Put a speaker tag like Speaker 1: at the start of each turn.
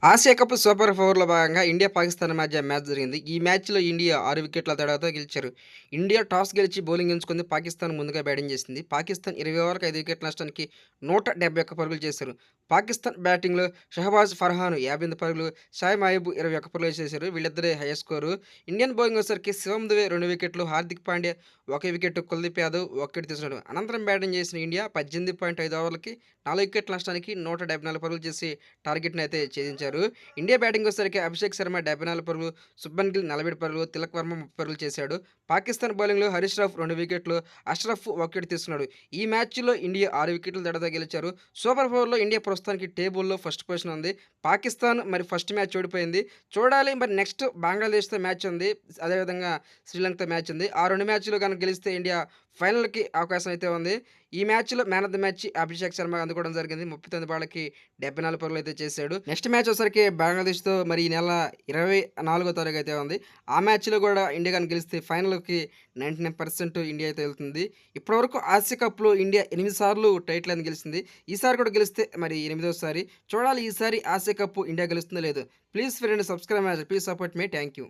Speaker 1: Asia cup super 4లో భాగంగా India, Pakistan మధ్య match జరిగింది. ఈ మ్యాచ్‌లో ఇండియా 6 వికెట్ల తేడాతో గెలిచారు. ఇండియా టాస్ గెలిచి బౌలింగ్ ఎంచుకుంది. పాకిస్తాన్ ముందుగా బ్యాటింగ్ చేసింది. పాకిస్తాన్ 20 ఓవర్లకు 5 వికెట్ల నష్టానికి 171 పరుగులు చేశారు. పాకిస్తాన్ బ్యాటింగ్‌లో షహబాజ్ ఫర్హాన్ 58 పరుగులు, షాయిబ్ అయూబ్ 21 పరుగులు చేశారు. వీళ్ళిద్దరే హైయెస్ట్ స్కోరు. ఇండియన్ బౌలింగ్ వచ్చేసరికి శివం దుబే 2 వికెట్లు, హార్దిక్ పాండ్యా 1 వికెట్, కుల్దీప్ యాదవ్ 1 వికెట్ తీసుకున్నాడు. అనంతరం బ్యాటింగ్ చేసిన ఇండియా 18.5 ఓవర్లకి 4 వికెట్ల నష్టానికి 174 పరుగులు చేసి టార్గెట్‌ని అయితే ఛేదించారు. ఇండియా బ్యాటింగ్ వచ్చేసరికి అభిషేక్ శర్మ 74 పరుగులు, శుభ్మన్ గిల్ 47 పరుగులు, తిలక్ వర్మ 30 పరుగులు చేశాడు. పాకిస్తాన్ బౌలింగ్‌లో హరీష్ రావ్ 2 వికెట్లు, అష్రఫ్ 1 వికెట్ తీసుకున్నాడు. ఈ మ్యాచ్‌లో ఇండియా 6 వికెట్ల తేడాతో గెలిచారు. సూపర్ 4లో ఇండియా ప్రస్తుతానికి టేబుల్‌లో ఫస్ట్ పొజిషన్ ఉంది. పాకిస్తాన్ మరి ఫస్ట్ మ్యాచ్ ఓడిపోయింది. చూడాలి మరి నెక్స్ట్ బంగ్లాదేశ్‌తో మ్యాచ్ ఉంది. అదేవిధంగా శ్రీలంకతో మ్యాచ్ ఉంది. ఆ 2 మ్యాచ్‌లు గనుక గెలిస్తే ఇండియా ఫైనల్‌కి అవకాశం అయితే ఉంది. ఈ మ్యాచ్‌లో man of the match Abhishek Sharma అందుకోవడం జరిగింది. 39 బాళ్ళకి 74 పరుగులైతే చేశాడు. నెక్స్ట్ మ్యాచ్ వచ్చేసరికి బంగ్లాదేశ్‌తో మరి ఈ నెల 24 తారీఖు అయితే ఉంది. ఆ మ్యాచ్‌లో కూడా ఇండియా గాని గెలిస్తే ఫైనల్‌కి 99% ఇండియా అయితే వెళ్తుంది. ఇప్పటివరకు ఆసియా కప్‌లో ఇండియా 8 సార్లు టైటిల్ అనేది గెలిచింది. ఈసారి కూడా గెలిస్తే మరి ఎనిమిదోసారి. చూడాలి ఈసారి ఆసియా కప్ ఇండియా గెలుస్తుందో లేదో. Please friend subscribe my channel. Please support me. Thank you.